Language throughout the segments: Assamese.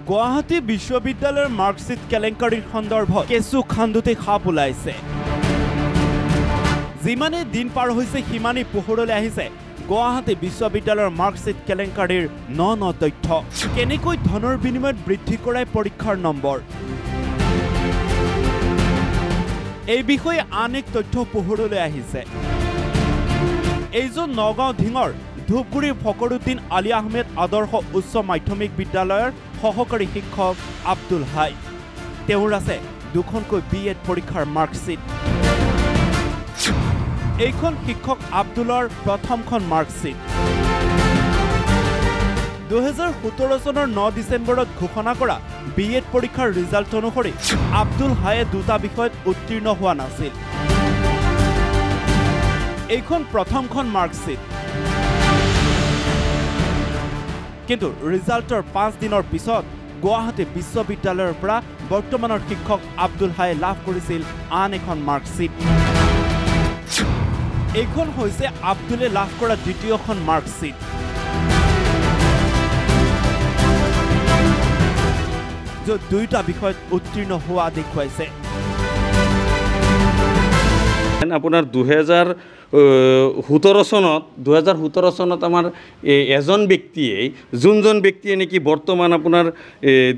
গুৱাহাটী বিশ্ববিদ্যালয়ৰ মাৰ্কশ্বিট কেলেংকাৰীৰ সন্দৰ্ভত কেঁচু খান্দুতে সাপ ওলাইছে। যিমানে দিন পাৰ হৈছে সিমানেই পোহৰলৈ আহিছে গুৱাহাটী বিশ্ববিদ্যালয়ৰ মাৰ্কশ্বিট কেলেংকাৰীৰ ন তথ্য। কেনেকৈ ধনৰ বিনিময়ত বৃদ্ধি কৰাই পৰীক্ষাৰ নম্বৰ, এই বিষয়ে আন এক তথ্য পোহৰলৈ আহিছে। এইজন নগাঁও ধিঙৰ ধূপগুৰিৰ ফকৰুদ্দিন আলী আহমেদ আদৰ্শ উচ্চ মাধ্যমিক বিদ্যালয়ৰ সহকাৰী শিক্ষক আব্দুল হাই। তেওঁৰ আছে দুখনকৈ BEd পৰীক্ষাৰ মাৰ্কশ্বিট। এইখন শিক্ষক আব্দুলৰ প্ৰথমখন মাৰ্কশ্বিট। 2017 চনৰ 9 ডিচেম্বৰত ঘোষণা কৰা BEd পৰীক্ষাৰ ৰিজাল্ট অনুসৰি আব্দুল হায়ে দুটা বিষয়ত উত্তীৰ্ণ হোৱা নাছিল। এইখন প্ৰথমখন মাৰ্কশ্বিট। কিন্তু ৰিজাল্টৰ 5 দিনৰ পিছত গুৱাহাটী বিশ্ববিদ্যালয়ৰ পৰা বৰ্তমানৰ শিক্ষক আব্দুল হায়ে লাভ কৰিছিল আন এখন মাৰ্কশ্বিট। এইখন হৈছে আব্দুলে লাভ কৰা দ্বিতীয়খন মাৰ্কশ্বিট। য'ত দুয়োটা বিষয়ত উত্তীৰ্ণ হোৱা দেখুৱাইছে। আপোনাৰ 2017 চনত আমাৰ এজন ব্যক্তিয়ে যোনজন ব্যক্তিয়ে নেকি বৰ্তমান আপোনাৰ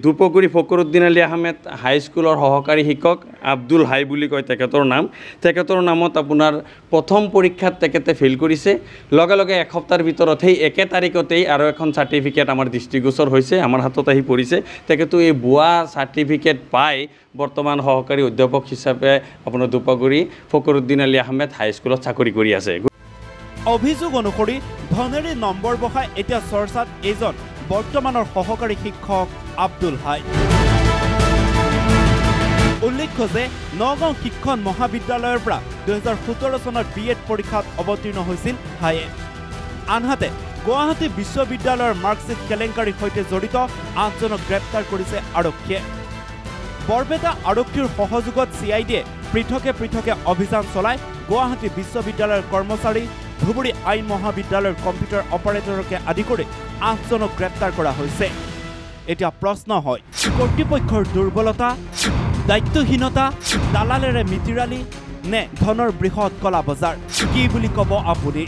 দুপগুৰি ফকৰুদ্দিন আলী আহমেদ হাইস্কুলৰ সহকাৰী শিক্ষক আব্দুল হাই বুলি কয় তেখেতৰ নাম। তেখেতৰ নামত আপোনাৰ প্ৰথম পৰীক্ষাত তেখেতে ফেইল কৰিছে। লগে লগে এসপ্তাহৰ ভিতৰত সেই একে তাৰিখতেই আৰু এখন চাৰ্টিফিকেট আমাৰ দৃষ্টিগোচৰ হৈছে, আমাৰ হাতত আহি পৰিছে। তেখেতে এই ভুৱা চাৰ্টিফিকেট পাই বৰ্তমান সহকাৰী অধ্যাপক হিচাপে আপোনাৰ দুপগুৰি ফকৰুদ্দিন আলী আহমেদ হাইস্কুলত চাকৰি কৰি আছে। অভিযোগ অনুসৰি ধনেৰে নম্বৰ বহাই এতিয়া চৰ্চাত এইজন বৰ্তমানৰ সহকাৰী শিক্ষক আব্দুল হাই। উল্লেখ্য যে নগাঁও শিক্ষণ মহাবিদ্যালয়ৰ পৰা 2017 চনত BEd পৰীক্ষাত অৱতীৰ্ণ হৈছিল হায়ে। আনহাতে গুৱাহাটী বিশ্ববিদ্যালয়ৰ মাৰ্কশ্বিট কেলেংকাৰীৰ সৈতে জড়িত 8জনক গ্ৰেপ্তাৰ কৰিছে আৰক্ষীয়ে। বৰপেটা আৰক্ষীৰ সহযোগত CIDয়ে পৃথকে পৃথকে অভিযান চলাই গুৱাহাটী বিশ্ববিদ্যালয়ৰ কৰ্মচাৰী, ধুবুৰী আইন মহাবিদ্যালয়ৰ কম্পিউটাৰ অপাৰেটৰকে আদি কৰি 8জনক গ্ৰেপ্তাৰ কৰা হৈছে। এতিয়া প্ৰশ্ন হয়, কৰ্তৃপক্ষৰ দুৰ্বলতা, দায়িত্বহীনতা, দালালেৰে মিতিৰালি নে ধনৰ বৃহৎ কলা বজাৰ, কি বুলি ক'ব আপুনি?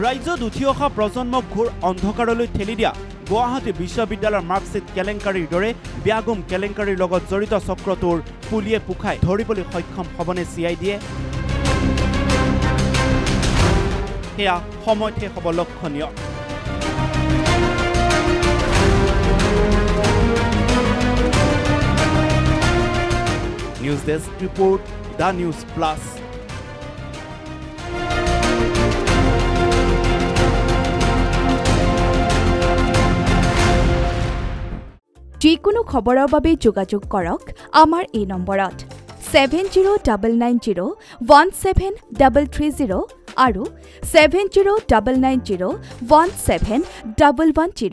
ৰাজ্যত উঠি অহা প্ৰজন্মক ঘোৰ অন্ধকাৰলৈ ঠেলি দিয়া গুৱাহাটী বিশ্ববিদ্যালয়ৰ মাৰ্কশ্বিট কেলেংকাৰীৰ দৰে ব্যাগুম কেলেংকাৰীৰ লগত জড়িত চক্ৰটোৰ পুলিয়ে পোখাই ধৰিবলৈ সক্ষম হ'বনে CIDয়ে? সেয়া সময়তহে হ'ব লক্ষণীয়। News desk report, the news plus. যিকোনো খবৰৰ বাবে যোগাযোগ কৰক আমাৰ এই নম্বৰত 7099017330 আৰু 7099017110।